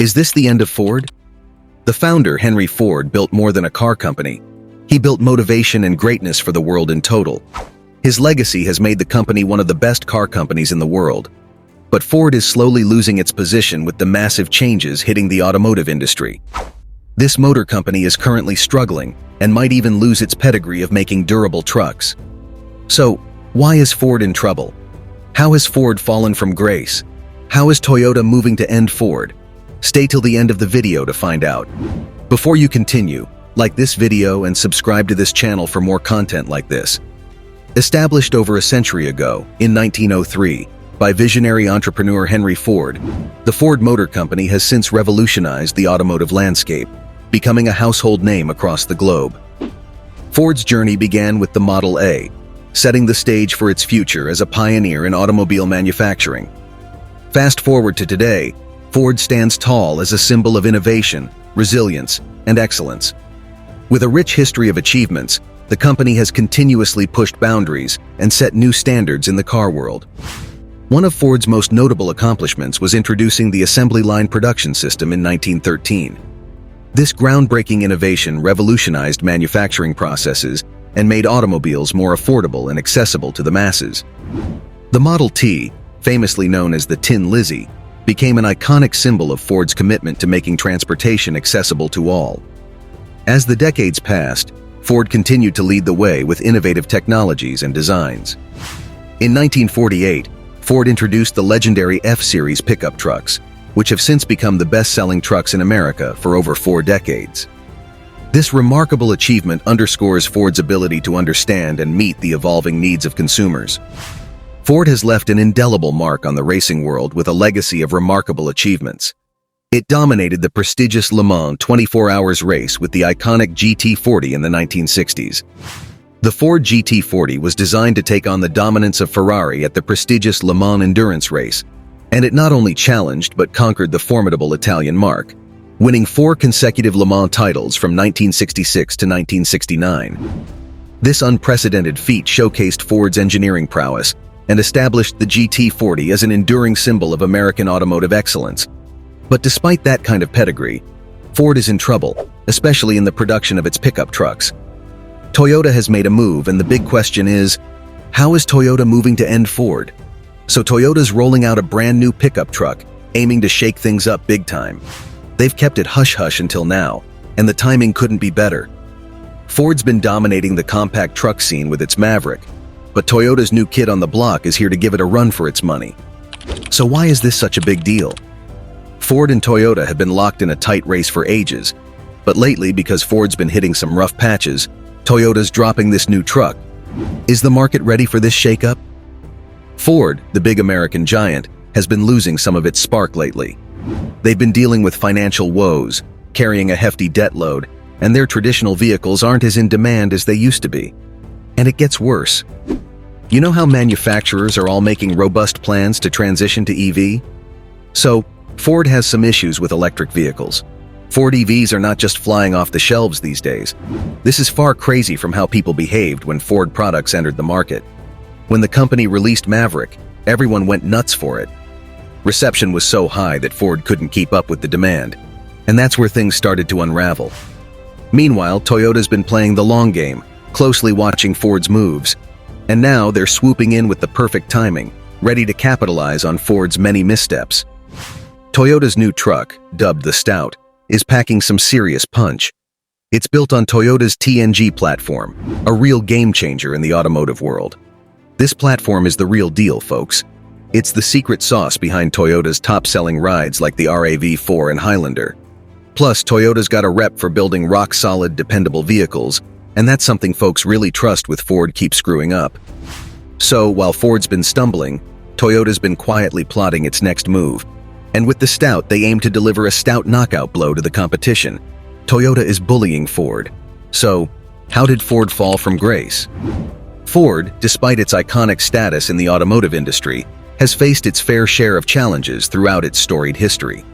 Is this the end of Ford? The founder, Henry Ford, built more than a car company. He built motivation and greatness for the world in total. His legacy has made the company one of the best car companies in the world. But Ford is slowly losing its position with the massive changes hitting the automotive industry. This motor company is currently struggling and might even lose its pedigree of making durable trucks. So, why is Ford in trouble? How has Ford fallen from grace? How is Toyota moving to end Ford? Stay till the end of the video to find out. Before you continue, like this video and subscribe to this channel for more content like this. Established over a century ago, in 1903, by visionary entrepreneur Henry Ford, the Ford Motor Company has since revolutionized the automotive landscape, becoming a household name across the globe. Ford's journey began with the Model A, setting the stage for its future as a pioneer in automobile manufacturing. Fast forward to today, Ford stands tall as a symbol of innovation, resilience, and excellence. With a rich history of achievements, the company has continuously pushed boundaries and set new standards in the car world. One of Ford's most notable accomplishments was introducing the assembly line production system in 1913. This groundbreaking innovation revolutionized manufacturing processes and made automobiles more affordable and accessible to the masses. The Model T, famously known as the Tin Lizzie, became an iconic symbol of Ford's commitment to making transportation accessible to all. As the decades passed, Ford continued to lead the way with innovative technologies and designs. In 1948, Ford introduced the legendary F-Series pickup trucks, which have since become the best-selling trucks in America for over 4 decades. This remarkable achievement underscores Ford's ability to understand and meet the evolving needs of consumers. Ford has left an indelible mark on the racing world with a legacy of remarkable achievements. It dominated the prestigious Le Mans 24 Hours race with the iconic GT40 in the 1960s. The Ford GT40 was designed to take on the dominance of Ferrari at the prestigious Le Mans endurance race, and it not only challenged but conquered the formidable Italian marque, winning 4 consecutive Le Mans titles from 1966 to 1969. This unprecedented feat showcased Ford's engineering prowess and established the GT40 as an enduring symbol of American automotive excellence. But despite that kind of pedigree, Ford is in trouble, especially in the production of its pickup trucks. Toyota has made a move, and the big question is, how is Toyota moving to end Ford? So Toyota's rolling out a brand new pickup truck, aiming to shake things up big time. They've kept it hush-hush until now, and the timing couldn't be better. Ford's been dominating the compact truck scene with its Maverick, but Toyota's new kid on the block is here to give it a run for its money. So why is this such a big deal? Ford and Toyota have been locked in a tight race for ages, but lately, because Ford's been hitting some rough patches, Toyota's dropping this new truck. Is the market ready for this shakeup? Ford, the big American giant, has been losing some of its spark lately. They've been dealing with financial woes, carrying a hefty debt load, and their traditional vehicles aren't as in demand as they used to be. And it gets worse. You know how manufacturers are all making robust plans to transition to EV? So, Ford has some issues with electric vehicles. Ford EVs are not just flying off the shelves these days. This is far crazy from how people behaved when Ford products entered the market. When the company released Maverick, everyone went nuts for it. Reception was so high that Ford couldn't keep up with the demand, and that's where things started to unravel. Meanwhile, Toyota's been playing the long game, closely watching Ford's moves, and now they're swooping in with the perfect timing, ready to capitalize on Ford's many missteps. Toyota's new truck, dubbed the Stout, is packing some serious punch. It's built on Toyota's TNG platform, a real game-changer in the automotive world. This platform is the real deal, folks. It's the secret sauce behind Toyota's top-selling rides like the RAV4 and Highlander. Plus, Toyota's got a rep for building rock-solid, dependable vehicles, and that's something folks really trust with Ford keep screwing up. So, while Ford's been stumbling, Toyota's been quietly plotting its next move. And with the Stout, they aim to deliver a stout knockout blow to the competition. Toyota is bullying Ford. So, how did Ford fall from grace? Ford, despite its iconic status in the automotive industry, has faced its fair share of challenges throughout its storied history.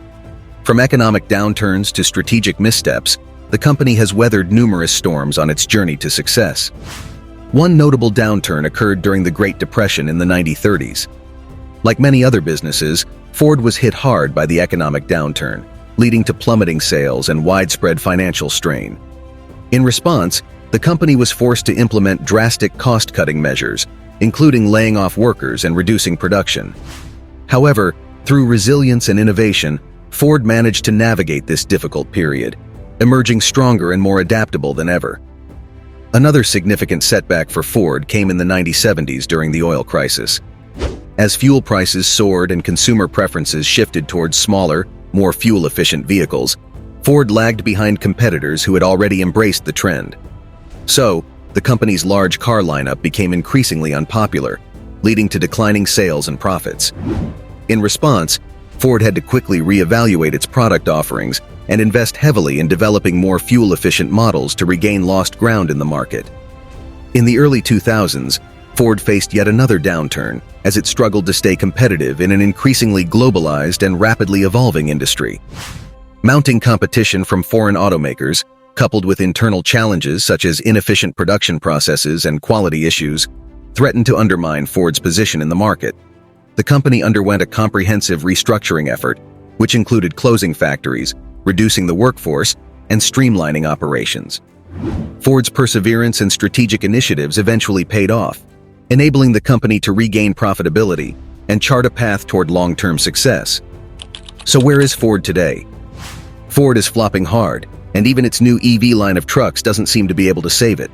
From economic downturns to strategic missteps, the company has weathered numerous storms on its journey to success. One notable downturn occurred during the Great Depression in the 1930s. Like many other businesses, Ford was hit hard by the economic downturn, leading to plummeting sales and widespread financial strain. In response, the company was forced to implement drastic cost-cutting measures, including laying off workers and reducing production. However, through resilience and innovation, Ford managed to navigate this difficult period, emerging stronger and more adaptable than ever. Another significant setback for Ford came in the 1970s during the oil crisis. As fuel prices soared and consumer preferences shifted towards smaller, more fuel-efficient vehicles, Ford lagged behind competitors who had already embraced the trend. So, the company's large car lineup became increasingly unpopular, leading to declining sales and profits. In response, Ford had to quickly reevaluate its product offerings and invest heavily in developing more fuel-efficient models to regain lost ground in the market. In the early 2000s, Ford faced yet another downturn as it struggled to stay competitive in an increasingly globalized and rapidly evolving industry. Mounting competition from foreign automakers, coupled with internal challenges such as inefficient production processes and quality issues, threatened to undermine Ford's position in the market. The company underwent a comprehensive restructuring effort, which included closing factories, reducing the workforce, and streamlining operations. Ford's perseverance and strategic initiatives eventually paid off, enabling the company to regain profitability and chart a path toward long-term success. So where is Ford today? Ford is flopping hard, and even its new EV line of trucks doesn't seem to be able to save it.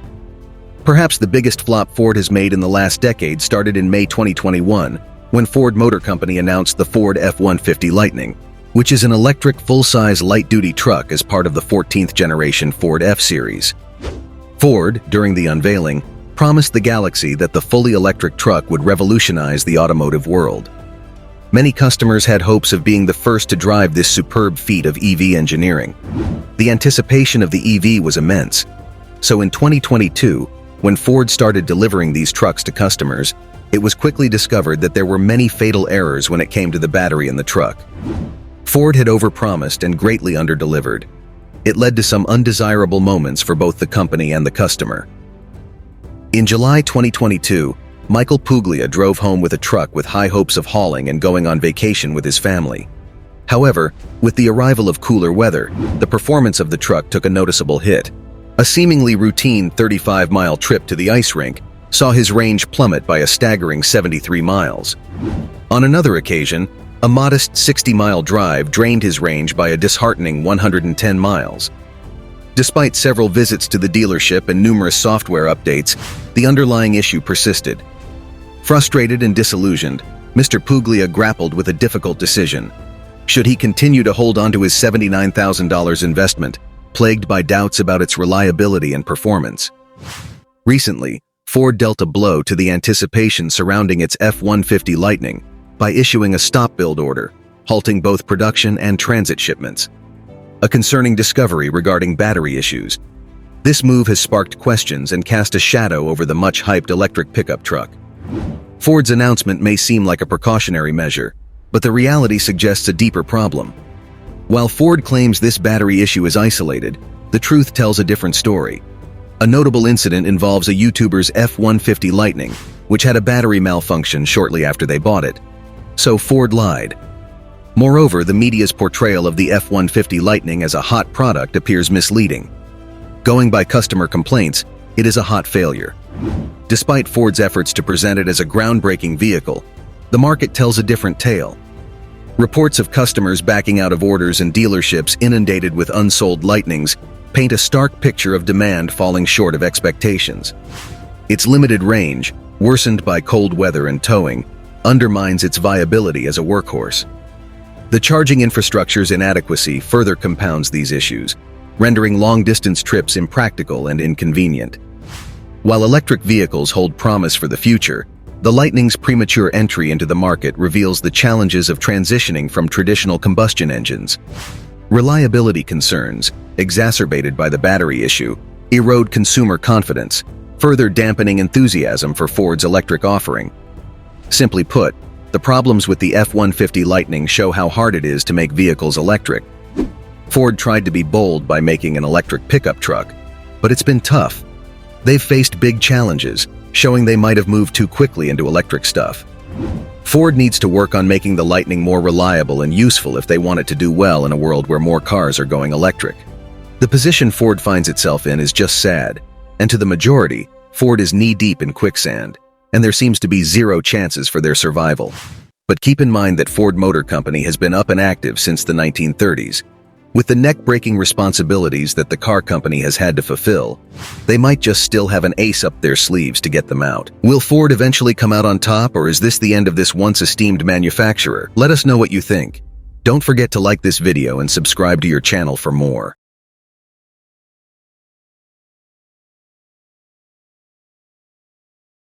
Perhaps the biggest flop Ford has made in the last decade started in May 2021, when Ford Motor Company announced the Ford F-150 Lightning, which is an electric full-size light-duty truck as part of the 14th generation Ford F-Series. Ford, during the unveiling, promised the galaxy that the fully electric truck would revolutionize the automotive world. Many customers had hopes of being the first to drive this superb feat of EV engineering. The anticipation of the EV was immense. So in 2022, when Ford started delivering these trucks to customers, it was quickly discovered that there were many fatal errors when it came to the battery in the truck. Ford had overpromised and greatly underdelivered. It led to some undesirable moments for both the company and the customer. In July 2022, Michael Puglia drove home with a truck with high hopes of hauling and going on vacation with his family. However, with the arrival of cooler weather, the performance of the truck took a noticeable hit. A seemingly routine 35-mile trip to the ice rink saw his range plummet by a staggering 73 miles. On another occasion, a modest 60-mile drive drained his range by a disheartening 110 miles. Despite several visits to the dealership and numerous software updates, the underlying issue persisted. Frustrated and disillusioned, Mr. Puglia grappled with a difficult decision. Should he continue to hold on to his $79,000 investment, plagued by doubts about its reliability and performance? Recently, Ford dealt a blow to the anticipation surrounding its F-150 Lightning by issuing a stop-build order, halting both production and transit shipments. A concerning discovery regarding battery issues. This move has sparked questions and cast a shadow over the much-hyped electric pickup truck. Ford's announcement may seem like a precautionary measure, but the reality suggests a deeper problem. While Ford claims this battery issue is isolated, the truth tells a different story. A notable incident involves a YouTuber's F-150 Lightning, which had a battery malfunction shortly after they bought it. So Ford lied. Moreover, the media's portrayal of the F-150 Lightning as a hot product appears misleading. Going by customer complaints, it is a hot failure. Despite Ford's efforts to present it as a groundbreaking vehicle, the market tells a different tale. Reports of customers backing out of orders and dealerships inundated with unsold Lightnings paint a stark picture of demand falling short of expectations. Its limited range, worsened by cold weather and towing, undermines its viability as a workhorse. The charging infrastructure's inadequacy further compounds these issues, rendering long-distance trips impractical and inconvenient. While electric vehicles hold promise for the future, the Lightning's premature entry into the market reveals the challenges of transitioning from traditional combustion engines. Reliability concerns, exacerbated by the battery issue, erode consumer confidence, further dampening enthusiasm for Ford's electric offering. Simply put, the problems with the F-150 Lightning show how hard it is to make vehicles electric. Ford tried to be bold by making an electric pickup truck, but it's been tough. They've faced big challenges, showing they might have moved too quickly into electric stuff. Ford needs to work on making the Lightning more reliable and useful if they want it to do well in a world where more cars are going electric. The position Ford finds itself in is just sad, and to the majority, Ford is knee-deep in quicksand, and there seems to be zero chances for their survival. But keep in mind that Ford Motor Company has been up and active since the 1930s. With the neck-breaking responsibilities that the car company has had to fulfill, they might just still have an ace up their sleeves to get them out. Will Ford eventually come out on top, or is this the end of this once esteemed manufacturer? Let us know what you think. Don't forget to like this video and subscribe to your channel for more.